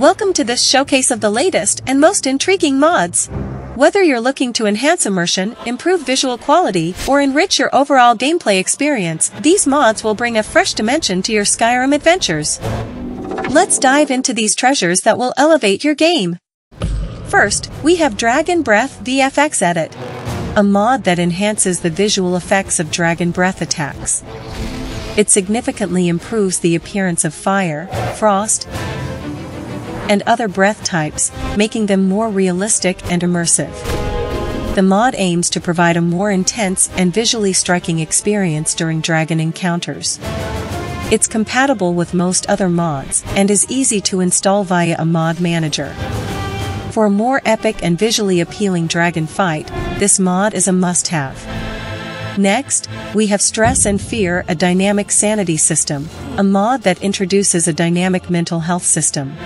Welcome to this showcase of the latest and most intriguing mods. Whether you're looking to enhance immersion, improve visual quality, or enrich your overall gameplay experience, these mods will bring a fresh dimension to your Skyrim adventures. Let's dive into these treasures that will elevate your game. First, we have Dragon Breath VFX Edit, a mod that enhances the visual effects of dragon breath attacks. It significantly improves the appearance of fire, frost, and other breath types, making them more realistic and immersive. The mod aims to provide a more intense and visually striking experience during dragon encounters. It's compatible with most other mods and is easy to install via a mod manager. For a more epic and visually appealing dragon fight, this mod is a must-have. Next, we have Stress and Fear, a dynamic sanity system, a mod that introduces a dynamic mental health system.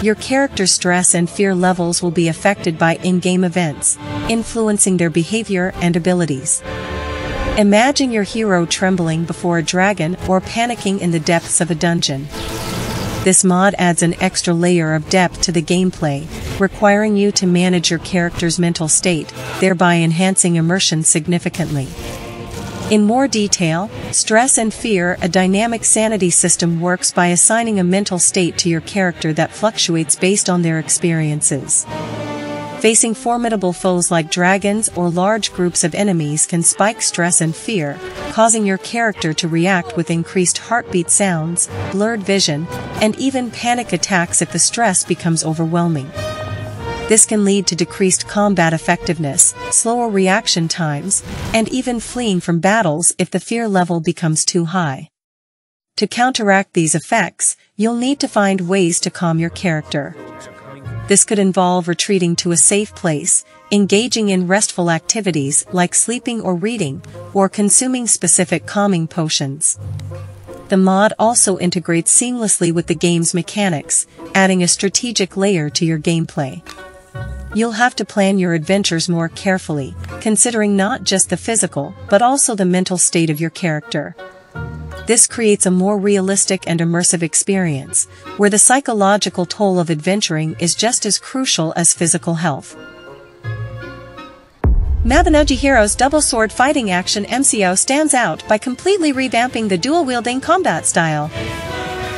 Your character's stress and fear levels will be affected by in-game events, influencing their behavior and abilities. Imagine your hero trembling before a dragon or panicking in the depths of a dungeon. This mod adds an extra layer of depth to the gameplay, requiring you to manage your character's mental state, thereby enhancing immersion significantly. In more detail, Stress and Fear, a dynamic sanity system, works by assigning a mental state to your character that fluctuates based on their experiences. Facing formidable foes like dragons or large groups of enemies can spike stress and fear, causing your character to react with increased heartbeat sounds, blurred vision, and even panic attacks if the stress becomes overwhelming. This can lead to decreased combat effectiveness, slower reaction times, and even fleeing from battles if the fear level becomes too high. To counteract these effects, you'll need to find ways to calm your character. This could involve retreating to a safe place, engaging in restful activities like sleeping or reading, or consuming specific calming potions. The mod also integrates seamlessly with the game's mechanics, adding a strategic layer to your gameplay. You'll have to plan your adventures more carefully, considering not just the physical, but also the mental state of your character. This creates a more realistic and immersive experience, where the psychological toll of adventuring is just as crucial as physical health. Mabinogi Heroes Double Sword Fighting Action MCO stands out by completely revamping the dual-wielding combat style.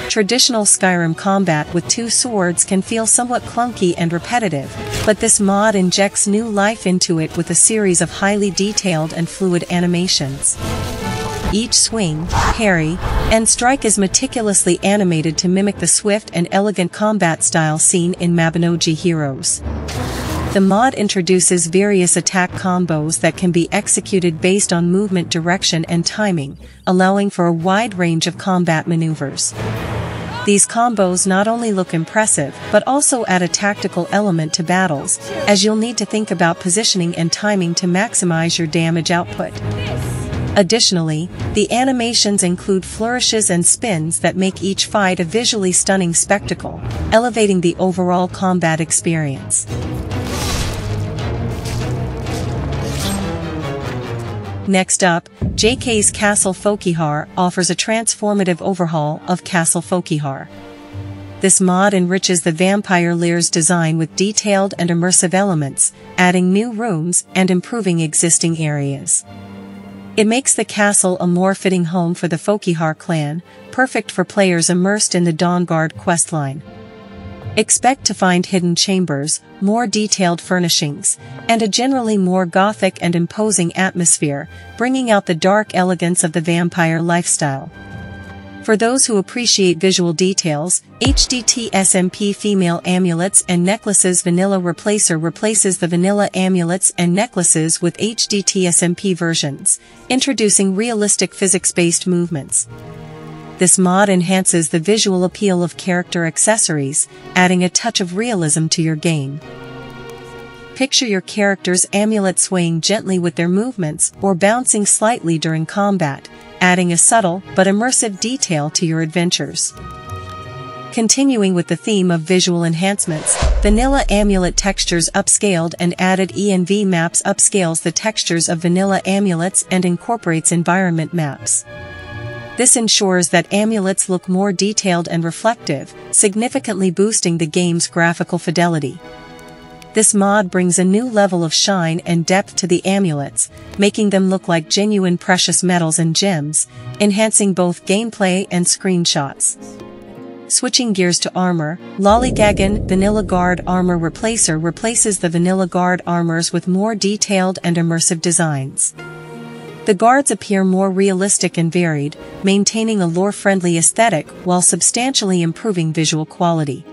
Traditional Skyrim combat with two swords can feel somewhat clunky and repetitive, but this mod injects new life into it with a series of highly detailed and fluid animations. Each swing, parry, and strike is meticulously animated to mimic the swift and elegant combat style seen in Mabinogi Heroes. The mod introduces various attack combos that can be executed based on movement direction and timing, allowing for a wide range of combat maneuvers. These combos not only look impressive but also add a tactical element to battles, as you'll need to think about positioning and timing to maximize your damage output. Additionally, the animations include flourishes and spins that make each fight a visually stunning spectacle, elevating the overall combat experience. Next up, JK's Castle Fokihar offers a transformative overhaul of Castle Fokihar. This mod enriches the Vampire Lair's design with detailed and immersive elements, adding new rooms and improving existing areas. It makes the castle a more fitting home for the Fokihar clan, perfect for players immersed in the Dawnguard questline. Expect to find hidden chambers, more detailed furnishings, and a generally more gothic and imposing atmosphere, bringing out the dark elegance of the vampire lifestyle. For those who appreciate visual details, HDT SMP Female Amulets and Necklaces Vanilla Replacer replaces the vanilla amulets and necklaces with HDT SMP versions, introducing realistic physics-based movements. This mod enhances the visual appeal of character accessories, adding a touch of realism to your game. Picture your character's amulet swaying gently with their movements or bouncing slightly during combat, adding a subtle but immersive detail to your adventures. Continuing with the theme of visual enhancements, Vanilla Amulet Textures upscaled and added ENV maps upscales the textures of vanilla amulets and incorporates environment maps. This ensures that amulets look more detailed and reflective, significantly boosting the game's graphical fidelity. This mod brings a new level of shine and depth to the amulets, making them look like genuine precious metals and gems, enhancing both gameplay and screenshots. Switching gears to armor, Lollygaggin Vanilla Guard Armor Replacer replaces the Vanilla Guard armors with more detailed and immersive designs. The guards appear more realistic and varied, maintaining a lore-friendly aesthetic while substantially improving visual quality.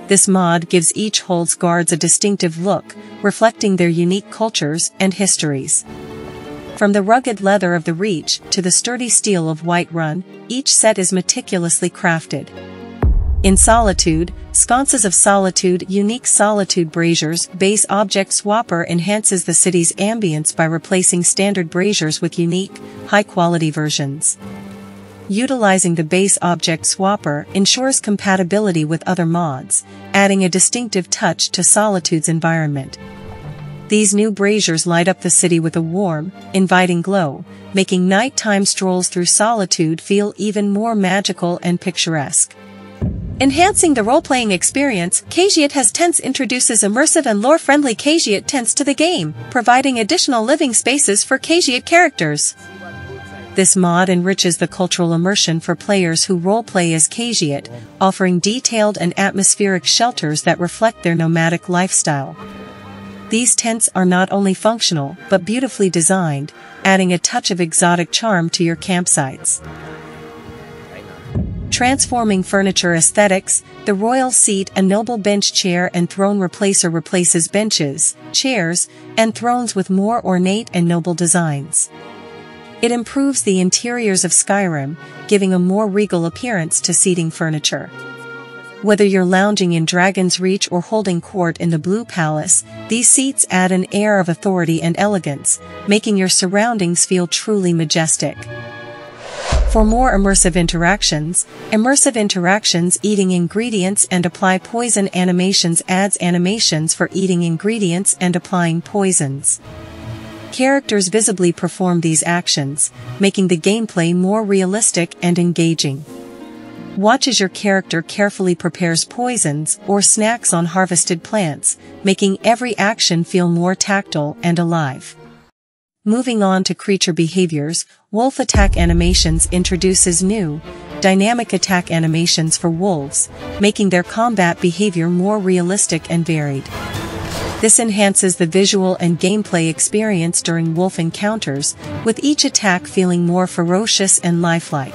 This mod gives each hold's guards a distinctive look, reflecting their unique cultures and histories. From the rugged leather of the Reach to the sturdy steel of Whiterun, each set is meticulously crafted. In Solitude, Sconces of Solitude Unique Solitude Braziers Base Object Swapper enhances the city's ambience by replacing standard braziers with unique, high-quality versions. Utilizing the base object swapper ensures compatibility with other mods, adding a distinctive touch to Solitude's environment. These new braziers light up the city with a warm, inviting glow, making nighttime strolls through Solitude feel even more magical and picturesque. Enhancing the role-playing experience, Caveat Has Tents introduces immersive and lore-friendly Caveat tents to the game, providing additional living spaces for Caveat characters. This mod enriches the cultural immersion for players who role-play as Caveat, offering detailed and atmospheric shelters that reflect their nomadic lifestyle. These tents are not only functional, but beautifully designed, adding a touch of exotic charm to your campsites. Transforming furniture aesthetics, the Royal Seat and Noble Bench Chair and Throne Replacer replaces benches, chairs, and thrones with more ornate and noble designs. It improves the interiors of Skyrim, giving a more regal appearance to seating furniture. Whether you're lounging in Dragon's Reach or holding court in the Blue Palace, these seats add an air of authority and elegance, making your surroundings feel truly majestic. For more immersive interactions, eating ingredients and apply poison animations adds animations for eating ingredients and applying poisons. Characters visibly perform these actions, making the gameplay more realistic and engaging. Watch as your character carefully prepares poisons or snacks on harvested plants, making every action feel more tactile and alive. Moving on to creature behaviors, Wolf Attack Animations introduces new, dynamic attack animations for wolves, making their combat behavior more realistic and varied. This enhances the visual and gameplay experience during wolf encounters, with each attack feeling more ferocious and lifelike.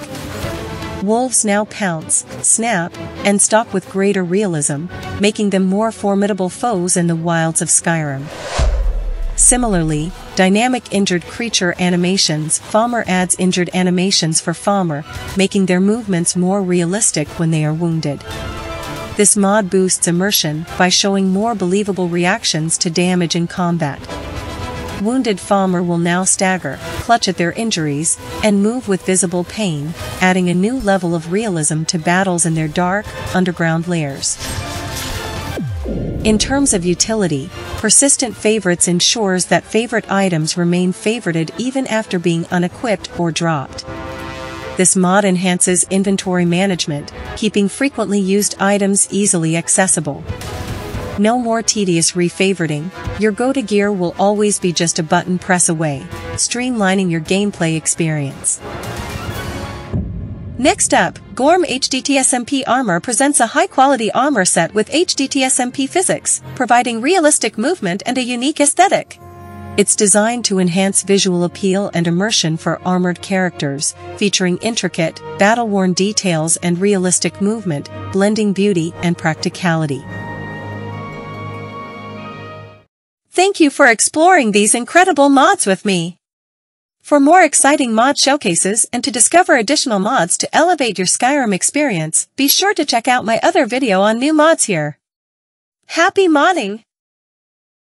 Wolves now pounce, snap, and stalk with greater realism, making them more formidable foes in the wilds of Skyrim. Similarly, dynamic injured creature animations Falmer adds injured animations for Falmer, making their movements more realistic when they are wounded. This mod boosts immersion by showing more believable reactions to damage in combat. Wounded Falmer will now stagger, clutch at their injuries, and move with visible pain, adding a new level of realism to battles in their dark, underground lairs. In terms of utility, Persistent Favorites ensures that favorite items remain favorited even after being unequipped or dropped. This mod enhances inventory management, keeping frequently used items easily accessible. No more tedious refavoriting, your go-to gear will always be just a button press away, streamlining your gameplay experience. Next up, Gorm HDTSMP Armor presents a high-quality armor set with HDTSMP physics, providing realistic movement and a unique aesthetic. It's designed to enhance visual appeal and immersion for armored characters, featuring intricate, battle-worn details and realistic movement, blending beauty and practicality. Thank you for exploring these incredible mods with me. For more exciting mod showcases and to discover additional mods to elevate your Skyrim experience, be sure to check out my other video on new mods here. Happy modding!